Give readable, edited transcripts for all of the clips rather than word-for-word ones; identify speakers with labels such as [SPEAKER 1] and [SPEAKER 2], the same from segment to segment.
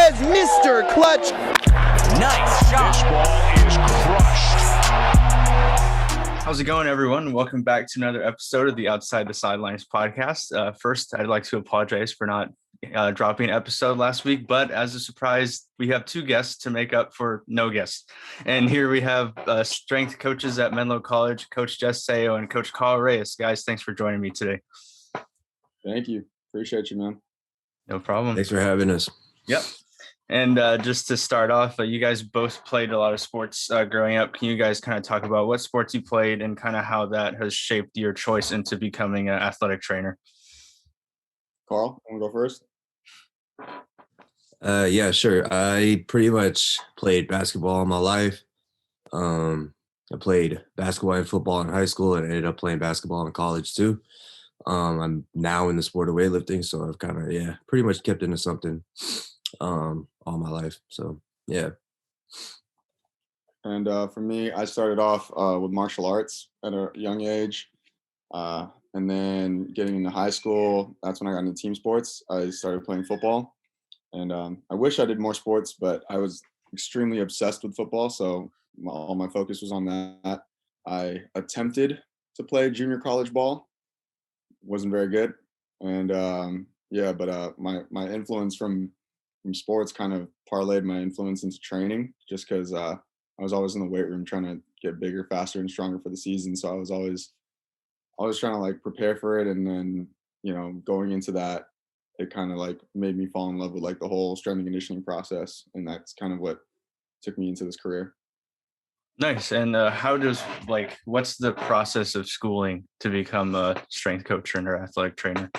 [SPEAKER 1] Lopez, Mr. Clutch.
[SPEAKER 2] Nice shot.
[SPEAKER 3] This ball is crushed.
[SPEAKER 4] How's it going, everyone? Welcome back to another episode of the Outside the Sidelines Podcast. First, I'd like to apologize for not dropping an episode last week, but as a surprise, we have two guests to make up for no guests. And here we have strength coaches at Menlo College, Coach Jess Sayo and Coach Karl Reyes. Guys, thanks for joining me today.
[SPEAKER 5] Thank you. Appreciate you, man.
[SPEAKER 4] No problem.
[SPEAKER 6] Thanks for having us.
[SPEAKER 4] Yep. And just to start off, you guys both played a lot of sports growing up. Can you guys kind of talk about what sports you played and kind of how that has shaped your choice into becoming an athletic trainer?
[SPEAKER 5] Karl, want to go first?
[SPEAKER 6] Yeah, sure. I pretty much played basketball all my life. I played basketball and football in high school and ended up playing basketball in college too. I'm now in the sport of weightlifting, so I've kind of, pretty much kept into something all my life. So, yeah.
[SPEAKER 5] And for me, I started off with martial arts at a young age. And then getting into high school, that's when I got into team sports. I started playing football. And I wish I did more sports, but I was extremely obsessed with football. So all my focus was on that. I attempted to play junior college ball. Wasn't very good. And but my influence from sports kind of parlayed my influence into training, just because I was always in the weight room trying to get bigger, faster, and stronger for the season. So I was always trying to like prepare for it. And then, going into that, it kind of like made me fall in love with like the whole strength and conditioning process. And that's kind of what took me into this career.
[SPEAKER 4] Nice. And what's the process of schooling to become a strength coach and or athletic trainer?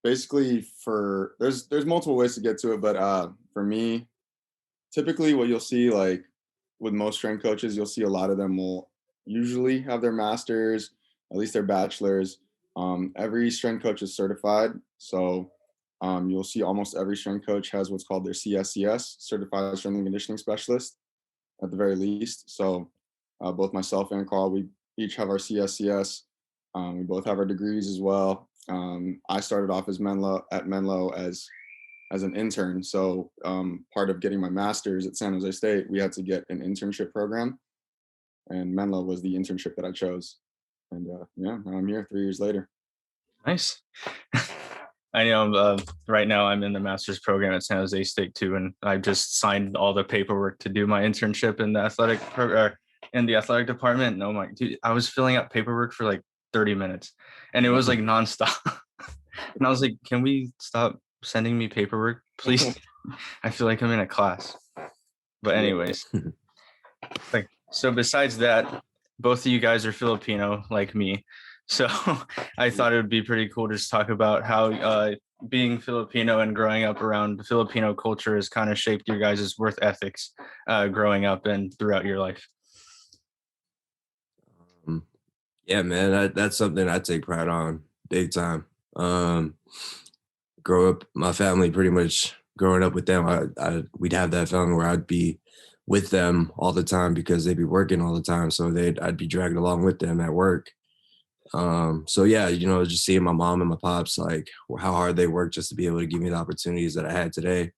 [SPEAKER 5] Basically there's multiple ways to get to it, but for me, typically what you'll see, like with most strength coaches, you'll see a lot of them will usually have their masters, at least their bachelors. Every strength coach is certified. So you'll see almost every strength coach has what's called their CSCS, Certified Strength and Conditioning Specialist, at the very least. So both myself and Karl, we each have our CSCS. We both have our degrees as well. I started off at Menlo as an intern. So part of getting my master's at San Jose State, we had to get an internship program. And Menlo was the internship that I chose. And now I'm here 3 years later.
[SPEAKER 4] Nice. I know right now I'm in the master's program at San Jose State too, and I just signed all the paperwork to do my internship in the athletic department. And oh my dude, I was filling out paperwork for like 30 minutes and it was like nonstop. And I was like, can we stop sending me paperwork, please? I feel like I'm in a class. But anyways, so besides that, both of you guys are Filipino like me. So I thought it would be pretty cool to just talk about how being Filipino and growing up around Filipino culture has kind of shaped your guys' work ethics growing up and throughout your life.
[SPEAKER 6] Yeah, man, that's something I take pride on big time. My family pretty much growing up with them, we'd have that feeling where I'd be with them all the time because they'd be working all the time. So I'd be dragged along with them at work. Just seeing my mom and my pops, like how hard they work just to be able to give me the opportunities that I had today.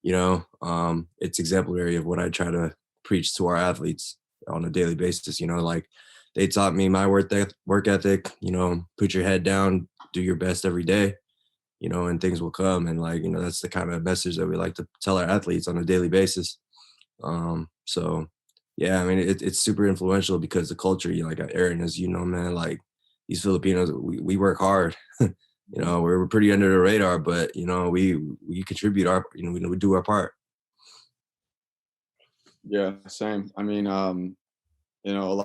[SPEAKER 6] It's exemplary of what I try to preach to our athletes on a daily basis. Like they taught me my work ethic, put your head down, do your best every day, and things will come. And that's the kind of message that we like to tell our athletes on a daily basis. It's super influential because the culture, like Aaron, as you know, man, like these Filipinos, we work hard. We're pretty under the radar, but we contribute we do our part.
[SPEAKER 5] Yeah, same. I mean, a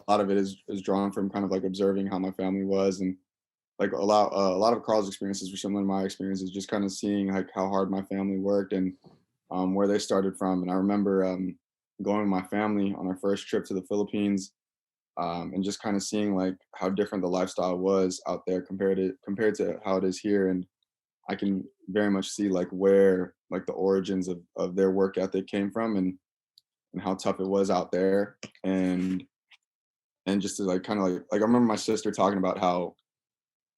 [SPEAKER 5] lot of it is drawn from kind of like observing how my family was, and like a lot of Karl's experiences were similar to my experiences, just kind of seeing like how hard my family worked and where they started from. And I remember going with my family on our first trip to the Philippines, and just kind of seeing like how different the lifestyle was out there compared to how it is here. And I can very much see like where like the origins of their work ethic came from and how tough it was out there. And just to like kind of like I remember my sister talking about how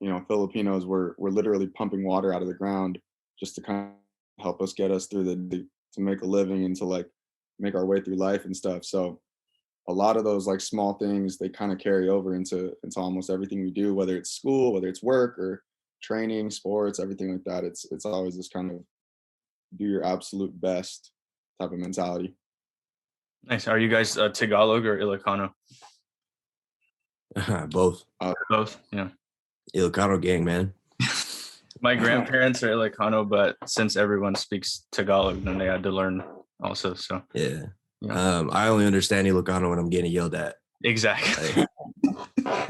[SPEAKER 5] Filipinos were literally pumping water out of the ground just to kind of help us get us through to make a living and to like make our way through life and stuff. So a lot of those like small things, they kind of carry over into almost everything we do, whether it's school, whether it's work or training, sports, everything like that. It's always this kind of do your absolute best type of mentality.
[SPEAKER 4] Nice. Are you guys Tagalog or Ilocano?
[SPEAKER 6] Both.
[SPEAKER 4] Both. Yeah.
[SPEAKER 6] Ilocano gang, man.
[SPEAKER 4] My grandparents are Ilocano, but since everyone speaks Tagalog, then they had to learn also. So
[SPEAKER 6] Yeah.
[SPEAKER 4] Yeah.
[SPEAKER 6] I only understand Ilocano when I'm getting yelled at.
[SPEAKER 4] Exactly. I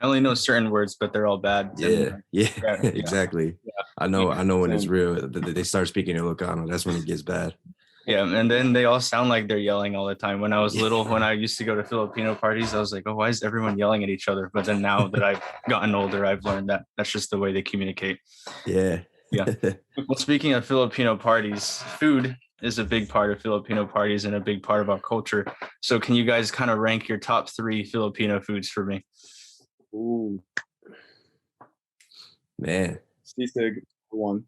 [SPEAKER 4] only know certain words, but they're all bad.
[SPEAKER 6] Yeah, exactly. Yeah. I know when it's real. They start speaking Ilocano. That's when it gets bad.
[SPEAKER 4] Yeah, and then they all sound like they're yelling all the time. When I was little, when I used to go to Filipino parties, I was like, oh, why is everyone yelling at each other? But then now that I've gotten older, I've learned that that's just the way they communicate.
[SPEAKER 6] Yeah.
[SPEAKER 4] Yeah. Well, speaking of Filipino parties, food is a big part of Filipino parties and a big part of our culture. So can you guys kind of rank your top 3 Filipino foods for me?
[SPEAKER 5] Ooh.
[SPEAKER 6] Man.
[SPEAKER 5] Sisig, one.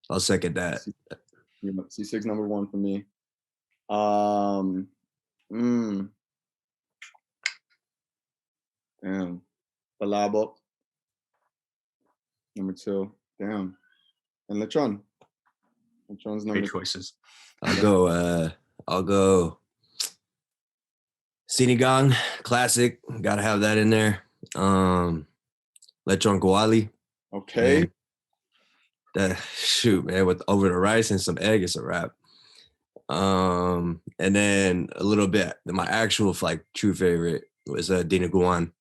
[SPEAKER 6] I'll second that.
[SPEAKER 5] Sisig's number 1 for me. Damn. Palabok. Number 2. Damn. And lechon. Lechon's number
[SPEAKER 4] Great choices.
[SPEAKER 6] I'll go sinigang, classic. Gotta have that in there. Lechon kawali.
[SPEAKER 5] Okay.
[SPEAKER 6] Shoot, man, with over the rice and some egg, it's a wrap. And then a little bit, my actual like true favorite was dinuguan.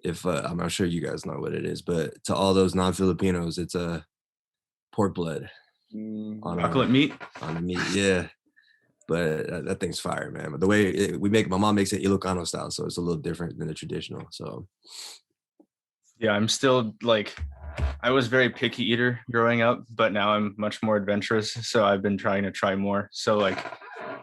[SPEAKER 6] If I'm not sure you guys know what it is, but to all those non-Filipinos, it's a pork blood
[SPEAKER 4] on chocolate meat.
[SPEAKER 6] On the meat, yeah. But that thing's fire, man. But the way my mom makes it Ilocano style, so it's a little different than the traditional. So
[SPEAKER 4] yeah, I'm still like, I was very picky eater growing up, but now I'm much more adventurous. So I've been trying to try more. So like,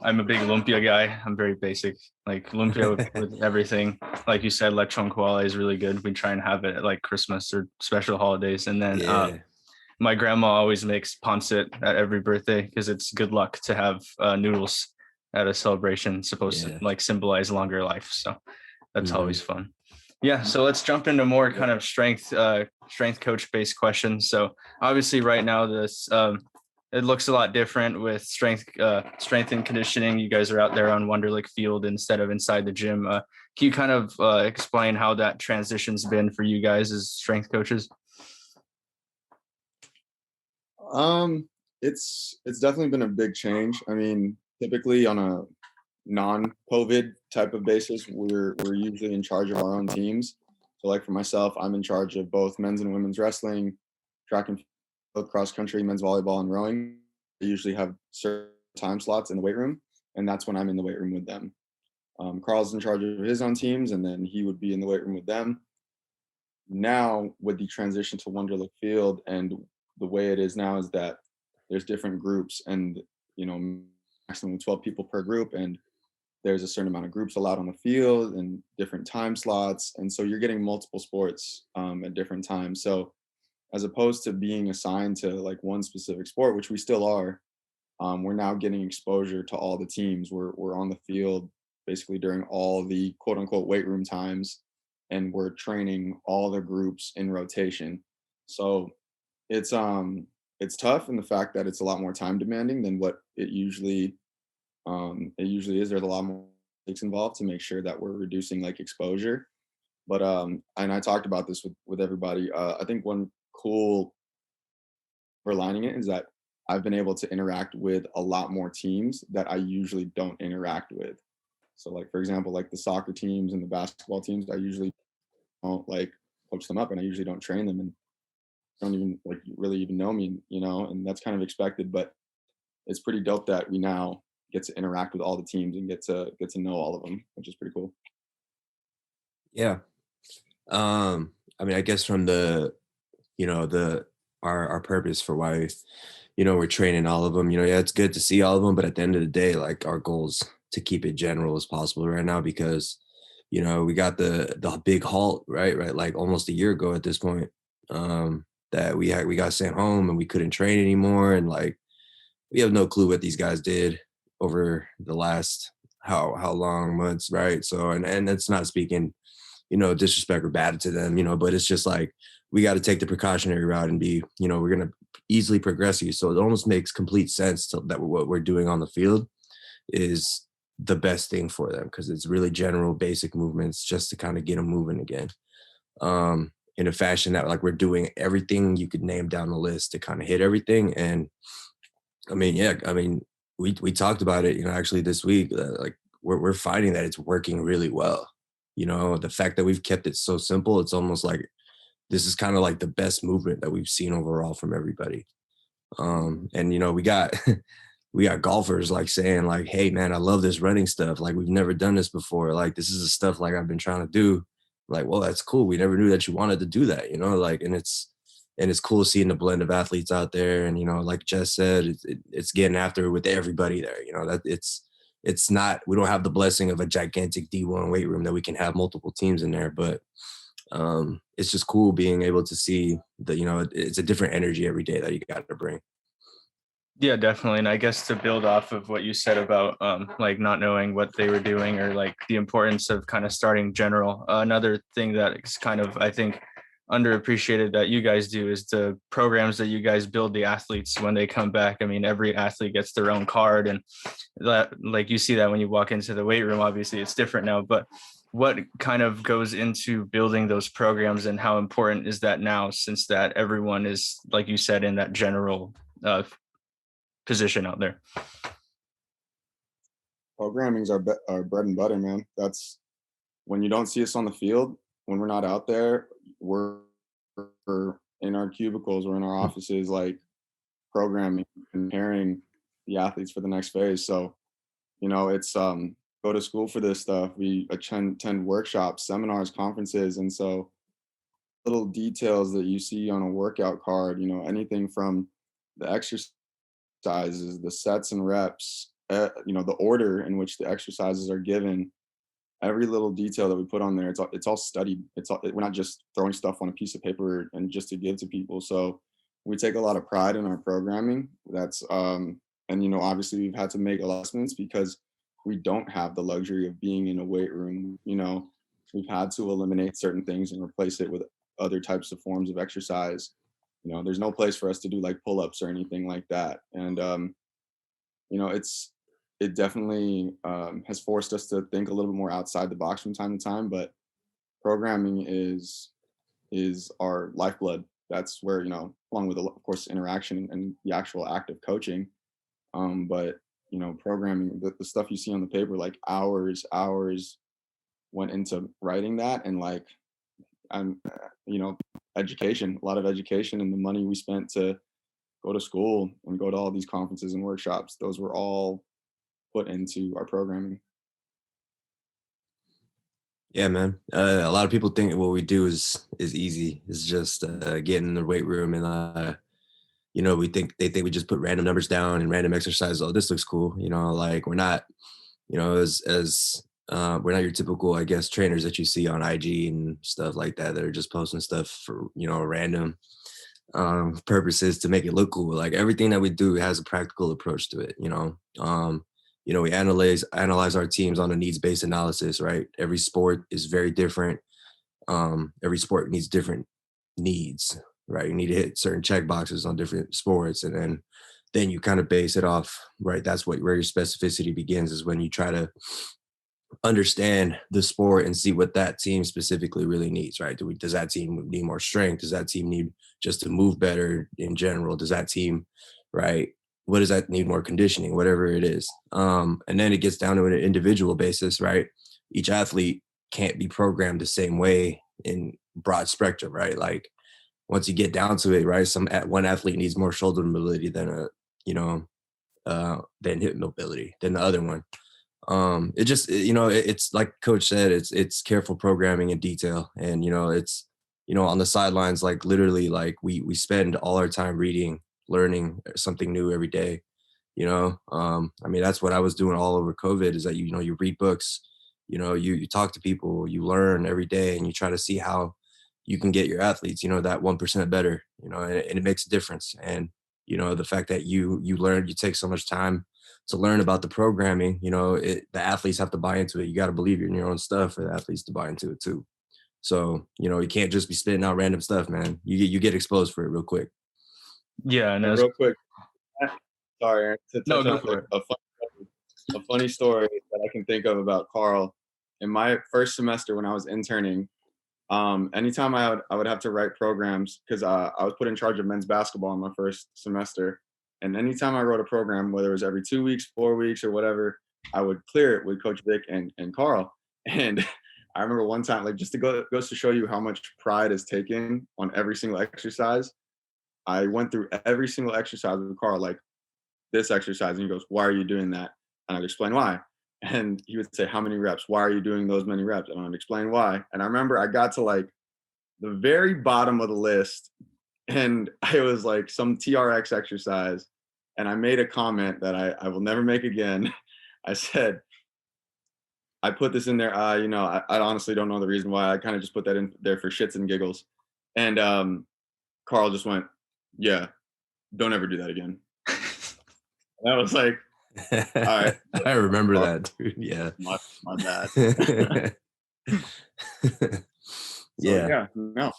[SPEAKER 4] I'm a big lumpia guy. I'm very basic, like lumpia with everything. Like you said, lechon kawali is really good. We try and have it at like Christmas or special holidays. And then my grandma always makes pancit at every birthday because it's good luck to have noodles at a celebration, supposed to like symbolize longer life. So that's always fun. Yeah. So let's jump into more kind of strength coach based questions. So obviously right now this, it looks a lot different with strength and conditioning. You guys are out there on Wonderlic Field instead of inside the gym. Can you kind of explain how that transition's been for you guys as strength coaches?
[SPEAKER 5] It's definitely been a big change. I mean, typically on a non-COVID type of basis, we're usually in charge of our own teams. So like for myself, I'm in charge of both men's and women's wrestling, track and field, cross country, men's volleyball, and rowing. I usually have certain time slots in the weight room, and that's when I'm in the weight room with them. Karl's in charge of his own teams, and then he would be in the weight room with them. Now, with the transition to Wonderlic Field and the way it is now is that there's different groups and, maximum 12 people per group. And there's a certain amount of groups allowed on the field and different time slots. And so you're getting multiple sports at different times. So as opposed to being assigned to like one specific sport, which we still are, we're now getting exposure to all the teams. We're on the field basically during all the quote unquote weight room times, and we're training all the groups in rotation. So it's tough in the fact that it's a lot more time demanding than what it usually is. There's a lot more things involved to make sure that we're reducing like exposure. But and I talked about this with everybody. I think one cool overlining it is that I've been able to interact with a lot more teams that I usually don't interact with. So like, for example, like the soccer teams and the basketball teams, I usually don't like coach them up, and I usually don't train them, and don't even like really even know me, and that's kind of expected. But it's pretty dope that we now get to interact with all the teams and get to know all of them, which is pretty cool.
[SPEAKER 6] Yeah. I mean, I guess from the our purpose for why, we're training all of them, it's good to see all of them, but at the end of the day, like our goals to keep it general as possible right now, because you know, we got the big halt, right, like almost a year ago at this point, that we got sent home and we couldn't train anymore, and like we have no clue what these guys did over the last how long months, right? So and it's not speaking, you know, disrespect or bad to them, you know, but it's just like we got to take the precautionary route and be, you know, we're gonna easily progress you. So it almost makes complete sense that what we're doing on the field is the best thing for them, because it's really general basic movements just to kind of get them moving again, in a fashion that like we're doing everything you could name down the list to kind of hit everything. And I mean, yeah, I mean, we talked about it, you know, actually this week, like we're finding that it's working really well. You know, the fact that we've kept it so simple, it's almost like this is kind of like the best movement that we've seen overall from everybody. And you know, we got we got golfers like saying like, hey man, I love this running stuff. Like we've never done this before. Like this is the stuff like I've been trying to do. Like, well, that's cool. We never knew that you wanted to do that, you know, like, and it's cool seeing the blend of athletes out there. And, you know, like Jess said, it's getting after it with everybody there, you know, that it's not, we don't have the blessing of a gigantic D1 weight room that we can have multiple teams in there, but it's just cool being able to see that, you know, it's a different energy every day that you got to bring.
[SPEAKER 4] Yeah, definitely. And I guess to build off of what you said about like not knowing what they were doing, or like the importance of kind of starting general, another thing that is kind of, I think, underappreciated that you guys do is the programs that you guys build the athletes when they come back. I mean, every athlete gets their own card, and that, like, you see that when you walk into the weight room. Obviously it's different now, but what kind of goes into building those programs, and how important is that now, since that everyone is, like you said, in that general position out there?
[SPEAKER 5] Programming's our bread and butter, man. That's when you don't see us on the field, when we're not out there, we're in our cubicles, we're in our offices, like programming, preparing the athletes for the next phase. So, you know, it's go to school for this stuff. We attend workshops, seminars, conferences, and so little details that you see on a workout card, you know, anything from the exercises, the sets and reps, you know, the order in which the exercises are given, every little detail that we put on there, it's all studied. We're not just throwing stuff on a piece of paper and just to give to people. So we take a lot of pride in our programming. That's and you know, obviously we've had to make adjustments because we don't have the luxury of being in a weight room. You know, we've had to eliminate certain things and replace it with other types of forms of exercise. You know, there's no place for us to do like pull-ups or anything like that. And you know, it definitely has forced us to think a little bit more outside the box from time to time, but programming is our lifeblood. That's where, you know, along with, of course, interaction and the actual act of coaching. But, you know, programming, the stuff you see on the paper, like hours went into writing that. And like, you know, education, a lot of education, and the money we spent to go to school and go to all these conferences and workshops, those were all put into our programming.
[SPEAKER 6] Yeah, man. A lot of people think what we do is easy. It's just getting in the weight room and you know, they think we just put random numbers down and random exercises. Oh, this looks cool. You know, like we're not, you know, as we're not your typical, I guess, trainers that you see on IG and stuff like that are just posting stuff for, you know, random purposes to make it look cool. Like everything that we do has a practical approach to it, you know. You know, we analyze our teams on a needs-based analysis, right? Every sport is very different. Every sport needs different needs, right? You need to hit certain check boxes on different sports, and then you kind of base it off, right? That's where your specificity begins, is when you try to understand the sport and see what that team specifically really needs, right? Does that team need more strength? Does that team need just to move better in general? Does that team, right? What does that need more conditioning, whatever it is? And then it gets down to an individual basis, right? Each athlete can't be programmed the same way in broad spectrum, right? Like once you get down to it, right? One athlete needs more shoulder mobility than than hip mobility than the other one. It just, you know, it's like Coach said, it's careful programming and detail. And, you know, it's, you know, on the sidelines, like literally, like we spend all our time reading, learning something new every day, you know. I mean, that's what I was doing all over COVID, is that, you know, you read books, you know, you talk to people, you learn every day, and you try to see how you can get your athletes, you know, that 1% better, you know, and it makes a difference. And, you know, the fact that you learn, you take so much time to learn about the programming, you know, the athletes have to buy into it. You got to believe in your own stuff for the athletes to buy into it too. So, you know, you can't just be spitting out random stuff, man. You get exposed for it real quick.
[SPEAKER 4] Yeah, and
[SPEAKER 5] And real quick, sorry, Aaron, to
[SPEAKER 4] No,
[SPEAKER 5] touch
[SPEAKER 4] go
[SPEAKER 5] on
[SPEAKER 4] for
[SPEAKER 5] a funny story that I can think of about Karl. In my first semester when I was interning, anytime I would have to write programs, because I was put in charge of men's basketball in my first semester. And anytime I wrote a program, whether it was every 2 weeks, 4 weeks, or whatever, I would clear it with Coach Vic and Karl. And I remember one time, like, just to goes to show you how much pride is taken on every single exercise. I went through every single exercise with Karl, like this exercise, and he goes, "Why are you doing that?" And I'd explain why. And he would say, "How many reps? Why are you doing those many reps?" And I'd explain why. And I remember I got to like the very bottom of the list, and I was like some TRX exercise, and I made a comment that I will never make again. I said, I put this in there. You know, I honestly don't know the reason why. I kind of just put that in there for shits and giggles. And Karl just went, "Yeah, don't ever do that again." And I was like, all right.
[SPEAKER 6] I remember that, dude. Yeah.
[SPEAKER 5] My bad.
[SPEAKER 6] Yeah.
[SPEAKER 5] No.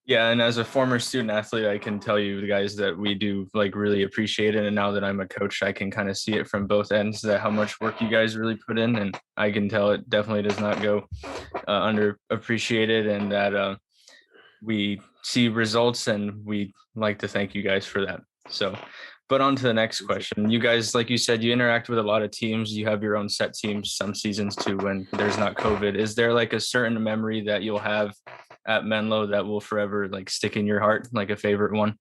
[SPEAKER 4] Yeah, and as a former student athlete, I can tell you guys that we do like really appreciate it. And now that I'm a coach, I can kind of see it from both ends, that how much work you guys really put in. And I can tell it definitely does not go underappreciated, and that we see results, and we like to thank you guys for that. So, but on to the next question. You guys, like you said, you interact with a lot of teams. You have your own set teams some seasons too when there's not COVID. Is there like a certain memory that you'll have at Menlo that will forever like stick in your heart, like a favorite one?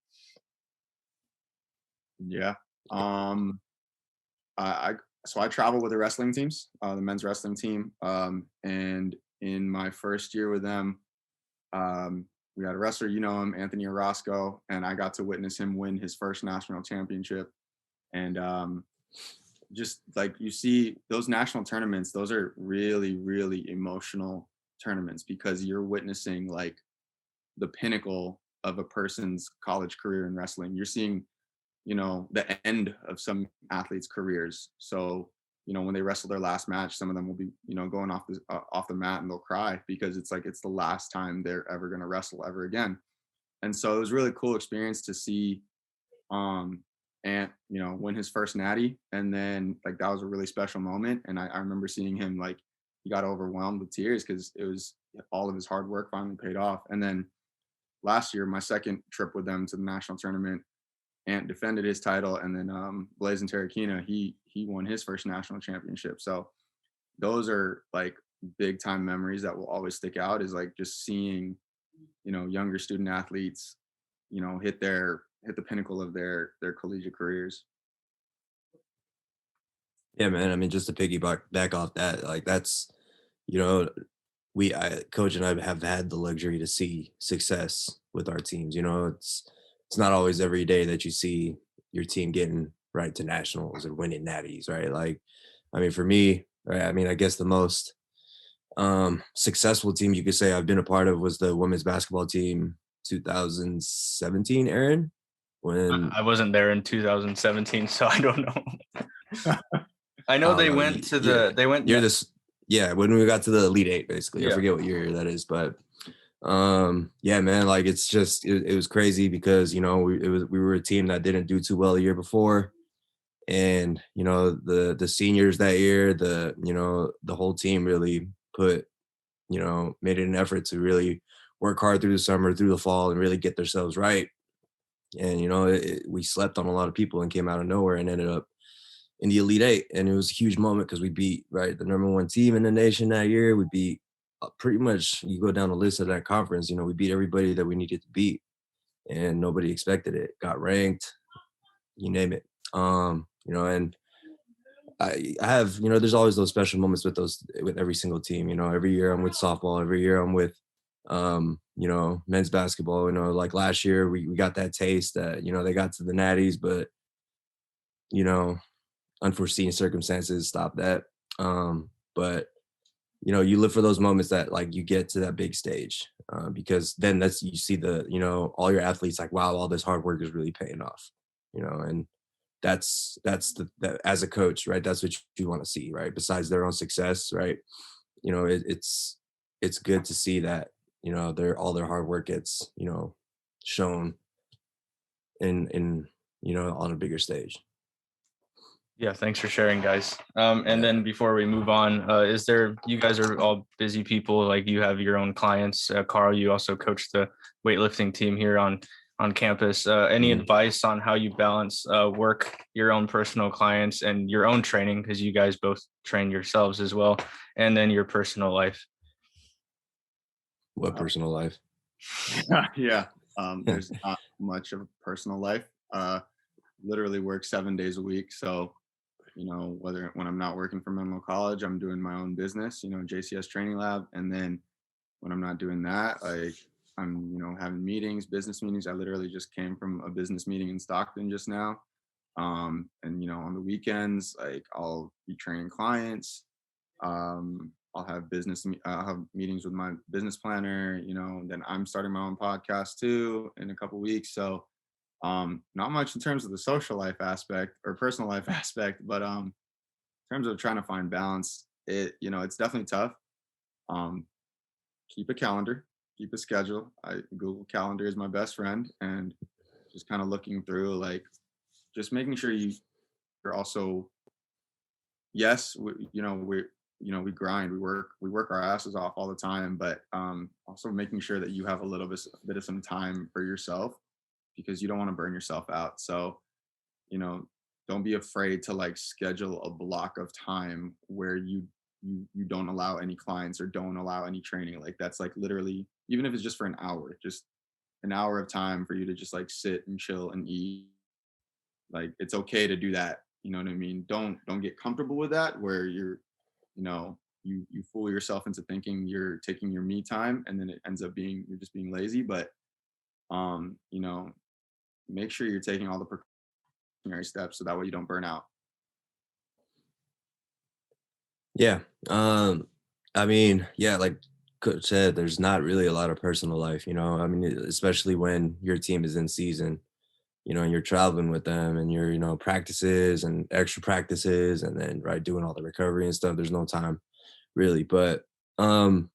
[SPEAKER 5] Yeah. So I travel with the wrestling teams, the men's wrestling team. And in my first year with them, we had a wrestler, you know him, Anthony Orozco, and I got to witness him win his first national championship. And just like you see those national tournaments, those are really, really emotional tournaments because you're witnessing like the pinnacle of a person's college career in wrestling. You're seeing, you know, the end of some athletes' careers. So, you know, when they wrestle their last match, some of them will be, you know, going off the mat and they'll cry because it's like it's the last time they're ever going to wrestle ever again. And so it was a really cool experience to see Ant, you know, win his first natty. And then like that was a really special moment. And I remember seeing him like he got overwhelmed with tears because it was all of his hard work finally paid off. And then last year, my second trip with them to the national tournament, Ant defended his title, and then Blazin Terrakina, he won his first national championship. So those are like big time memories that will always stick out, is like just seeing, you know, younger student athletes, you know, hit the pinnacle of their collegiate careers.
[SPEAKER 6] Yeah, man. I mean, just to piggyback back off that, like that's, you know, Coach and I have had the luxury to see success with our teams. You know, it's not always every day that you see your team getting right to nationals or winning natties, right? Like, I mean, for me, right, I mean, I guess the most successful team you could say I've been a part of was the women's basketball team 2017, Aaron. When
[SPEAKER 4] I wasn't there in 2017, so I don't know. I know they went to the, they went.
[SPEAKER 6] You're this, yeah, when we got to the Elite Eight, basically.
[SPEAKER 4] Yeah.
[SPEAKER 6] I forget what year that is, but yeah, man, like it's just it was crazy because, you know, we were a team that didn't do too well the year before, and you know the seniors that year, you know, the whole team really put, you know, made it an effort to really work hard through the summer, through the fall, and really get themselves right. And you know, we slept on a lot of people and came out of nowhere and ended up in the Elite Eight, and it was a huge moment because we beat the #1 team in the nation that year. We beat pretty much, you go down the list of that conference, you know, we beat everybody that we needed to beat, and nobody expected it. Got ranked, you name it. You know, and I have, you know, there's always those special moments with every single team. You know, every year I'm with softball, every year I'm with you know, men's basketball. You know, like last year we got that taste that, you know, they got to the natties, but you know, unforeseen circumstances stopped that. but you know, you live for those moments that like you get to that big stage, because then you see all your athletes like, wow, all this hard work is really paying off, and that's as a coach, right? That's what you want to see, right? Besides their own success, right? It's good to see that, all their hard work gets, shown in on a bigger stage.
[SPEAKER 4] Yeah, thanks for sharing, guys. And then before we move on, you guys are all busy people, like you have your own clients. Karl, you also coach the weightlifting team here on campus. Any advice on how you balance work, your own personal clients, and your own training, because you guys both train yourselves as well, and then your personal life?
[SPEAKER 6] What personal life?
[SPEAKER 5] Yeah. There's not much of a personal life. Literally work 7 days a week. So, when I'm not working for Menlo College, I'm doing my own business, JCS Training Lab. And then when I'm not doing that, I'm, having business meetings. I literally just came from a business meeting in Stockton just now. And, on the weekends, I'll be training clients. I'll have meetings with my business planner, then I'm starting my own podcast too in a couple weeks. So, not much in terms of the social life aspect or personal life aspect, but in terms of trying to find balance, it's definitely tough. Keep a calendar, keep a schedule. Google Calendar is my best friend, and just kind of looking through, just making sure you're also, yes, we grind, we work our asses off all the time, but also making sure that you have a little bit of some time for yourself, because you don't want to burn yourself out. So, don't be afraid to schedule a block of time where you don't allow any clients or don't allow any training. That's literally, even if it's just for an hour, just an hour of time for you to just sit and chill and eat. It's okay to do that. You know what I mean? Don't get comfortable with that where you're, you fool yourself into thinking you're taking your me time, and then it ends up being you're just being lazy. But make sure you're taking all the precautionary steps so that way you don't burn out.
[SPEAKER 6] Yeah. I mean, yeah, like Coach said, there's not really a lot of personal life, I mean, especially when your team is in season, and you're traveling with them and you're, practices and extra practices, and then doing all the recovery and stuff. There's no time really. But no,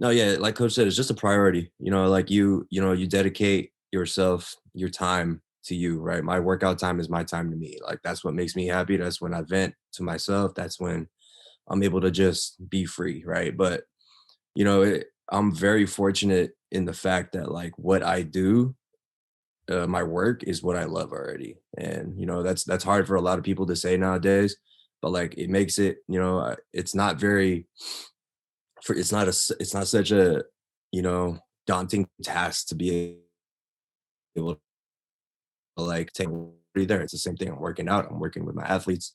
[SPEAKER 6] yeah, like Coach said, it's just a priority, you dedicate yourself, your time to you, right? My workout time is my time to me. That's what makes me happy. That's when I vent to myself. That's when I'm able to just be free, right? But I'm very fortunate in the fact that what I do, my work is what I love already, and that's hard for a lot of people to say nowadays. But it makes it, it's not very, it's not such a daunting task to be able to take there. It's the same thing. I'm working out. I'm working with my athletes.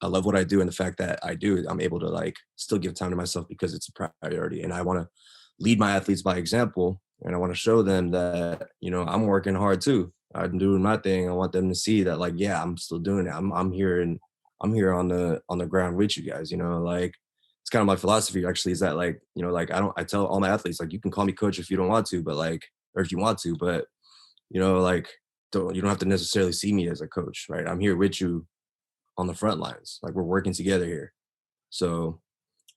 [SPEAKER 6] I love what I do, and the fact that I'm able to still give time to myself because it's a priority, and I want to lead my athletes by example, and I want to show them that I'm working hard too. I'm doing my thing. I want them to see that yeah, I'm still doing it. I'm here, and I'm here on the ground with you guys. It's kind of my philosophy actually, is that I tell all my athletes you can call me coach if you don't want to, but or if you want to, but you don't have to necessarily see me as a coach, right? I'm here with you on the front lines. We're working together here. So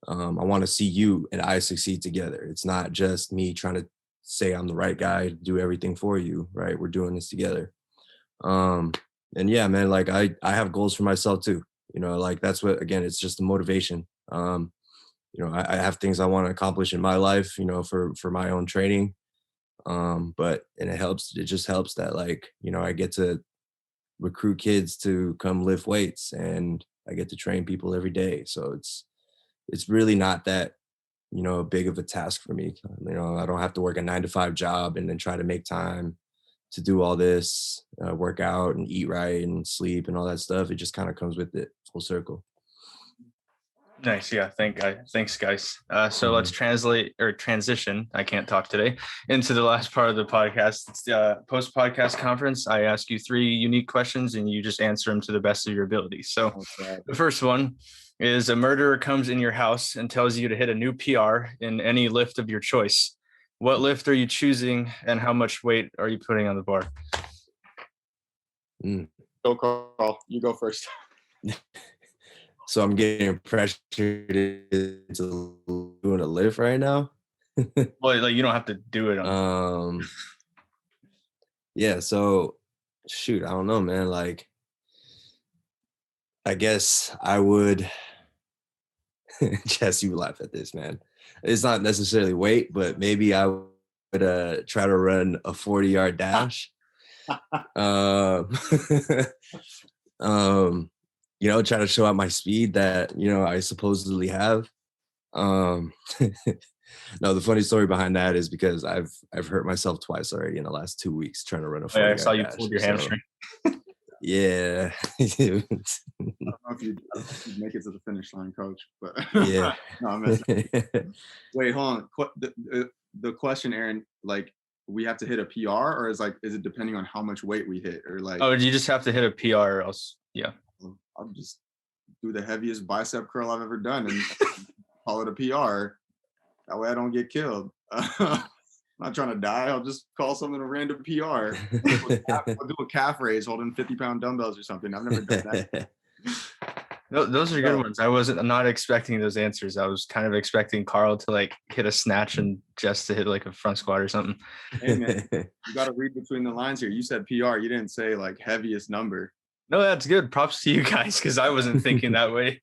[SPEAKER 6] I want to see you and I succeed together. It's not just me trying to say I'm the right guy to do everything for you, right? We're doing this together. And yeah, man, I have goals for myself too. That's what, again, it's just the motivation. I have things I want to accomplish in my life, for my own training. But it just helps that I get to recruit kids to come lift weights, and I get to train people every day. So it's really not that, big of a task for me. I don't have to work a 9-to-5 job and then try to make time to do all this, work out and eat right and sleep and all that stuff. It just kind of comes with it full circle.
[SPEAKER 4] Nice. Yeah. Thanks, guys. So let's transition. I can't talk today, into the last part of the podcast. It's the post-podcast conference. I ask you 3 unique questions and you just answer them to the best of your ability. So the first one, is a murderer comes in your house and tells you to hit a new PR in any lift of your choice. What lift are you choosing, and how much weight are you putting on the bar?
[SPEAKER 5] Go, Carl. You go first.
[SPEAKER 6] So I'm getting pressured into doing a lift right now.
[SPEAKER 4] Well, like, you don't have to do it on.
[SPEAKER 6] Yeah. So, shoot, I don't know, man. Like, I guess I would. Jess, you would laugh at this, man. It's not necessarily weight, but maybe I would try to run a 40-yard dash. Try to show out my speed that, I supposedly have. No, the funny story behind that is because I've hurt myself twice already in the last 2 weeks trying to run a 40-yard
[SPEAKER 4] I saw you
[SPEAKER 6] dash.
[SPEAKER 4] pulled your hamstring.
[SPEAKER 6] Yeah.
[SPEAKER 5] I don't know if you'd make it to the finish line, Coach. But
[SPEAKER 6] Yeah.
[SPEAKER 5] No, I'm messing. Wait, hold on. The question, Aaron, like, we have to hit a PR, or is it depending on how much weight we hit, or like?
[SPEAKER 4] Oh, you just have to hit a PR, or else, yeah.
[SPEAKER 5] I'll just do the heaviest bicep curl I've ever done and call it a PR. That way I don't get killed. I'm not trying to die. I'll just call something a random PR. I'll do a calf raise holding 50-pound dumbbells or something. I've never done that.
[SPEAKER 4] No, those are good ones. I'm not expecting those answers. I was kind of expecting Karl to like hit a snatch and Jess to hit like a front squat or something.
[SPEAKER 5] Hey man, you got to read between the lines here. You said PR. You didn't say like heaviest number.
[SPEAKER 4] No, that's good. Props to you guys, because I wasn't thinking that way.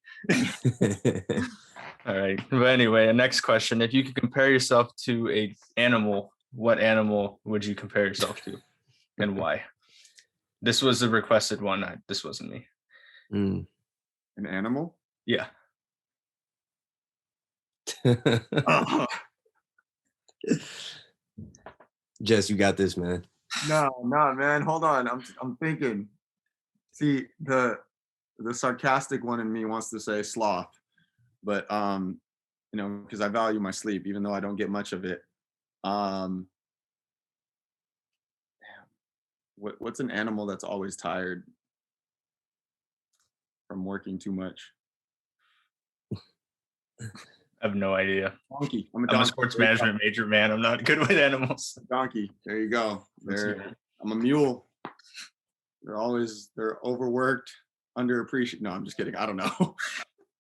[SPEAKER 4] All right. But anyway, next question. If you could compare yourself to an animal, what animal would you compare yourself to, and why? This was a requested one. This wasn't me.
[SPEAKER 5] An animal?
[SPEAKER 4] Yeah.
[SPEAKER 6] Jess, you got this, man.
[SPEAKER 5] No, man. Hold on. I'm thinking. See, the sarcastic one in me wants to say sloth, but because I value my sleep, even though I don't get much of it. What's an animal that's always tired from working too much?
[SPEAKER 4] I have no idea.
[SPEAKER 5] Donkey.
[SPEAKER 4] I'm a sports management major, man. I'm not good with animals.
[SPEAKER 5] Donkey. There you go. I'm a mule. They're overworked, underappreciated. No, I'm just kidding. I don't know.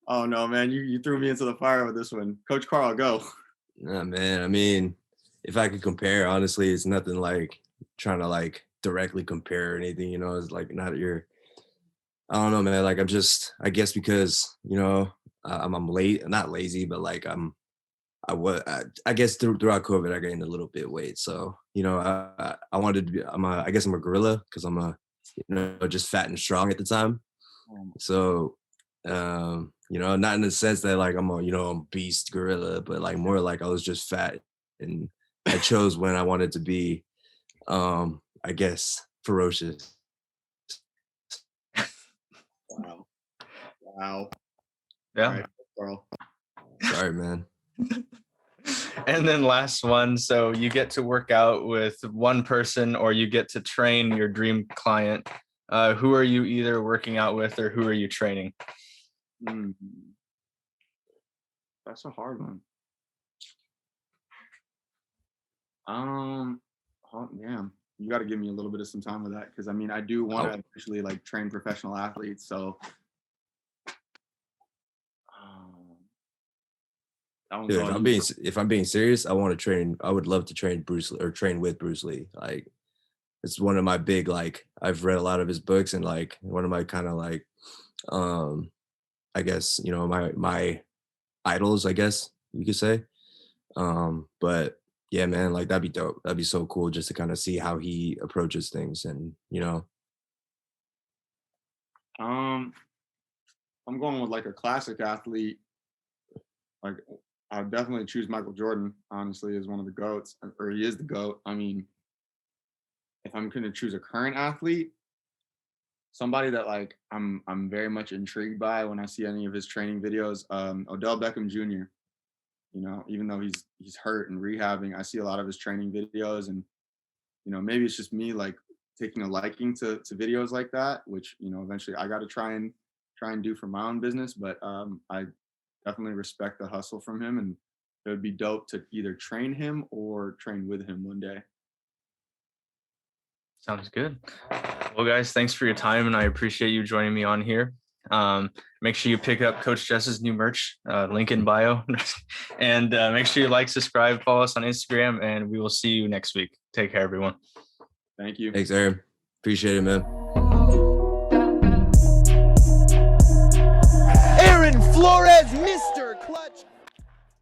[SPEAKER 5] Oh no, man. You threw me into the fire with this one. Coach Karl, go.
[SPEAKER 6] Nah, man. I mean, if I could compare, honestly, it's nothing like trying to like directly compare or anything, it's like not your, I don't know, man. Like I guess because, I'm late, not lazy, but like I guess throughout COVID, I gained a little bit of weight. So, I wanted to be, I guess I'm a gorilla because I'm just fat and strong at the time. So, not in the sense that like I'm a beast gorilla, but like more like I was just fat and I chose when I wanted to be, I guess, ferocious.
[SPEAKER 5] Wow.
[SPEAKER 4] Yeah.
[SPEAKER 5] All right, Karl.
[SPEAKER 6] Sorry, man.
[SPEAKER 4] And then last one. So you get to work out with one person, or you get to train your dream client. Who are you either working out with, or who are you training?
[SPEAKER 5] That's a hard one. Damn. You got to give me a little bit of some time with that, because I mean, I do want to actually like train professional athletes. So,
[SPEAKER 6] dude, if I'm being serious, I want to train. I would love to train Bruce Lee, or train with Bruce Lee. Like, it's one of my big, like, I've read a lot of his books, and like one of my kind of like, I guess, my idols, I guess you could say. But yeah, man, like that'd be dope. That'd be so cool just to kind of see how he approaches things, and
[SPEAKER 5] I'm going with like a classic athlete. Like, I'd definitely choose Michael Jordan, honestly, as one of the GOATs, or he is the GOAT. I mean, if I'm going to choose a current athlete, somebody that like I'm very much intrigued by when I see any of his training videos, Odell Beckham Jr. Even though he's hurt and rehabbing, I see a lot of his training videos, and maybe it's just me like taking a liking to videos like that, which eventually I got to try and try and do for my own business, but I definitely respect the hustle from him, and it would be dope to either train him or train with him one day.
[SPEAKER 4] Sounds good. Well, guys, thanks for your time, and I appreciate you joining me on here. Make sure you pick up Coach Jess's new merch, link in bio, and make sure you like, subscribe, follow us on Instagram, and we will see you next week. Take care, everyone.
[SPEAKER 5] Thank you.
[SPEAKER 6] Thanks, Aaron. Appreciate it, man.
[SPEAKER 1] Aaron Flores, Mr. Clutch.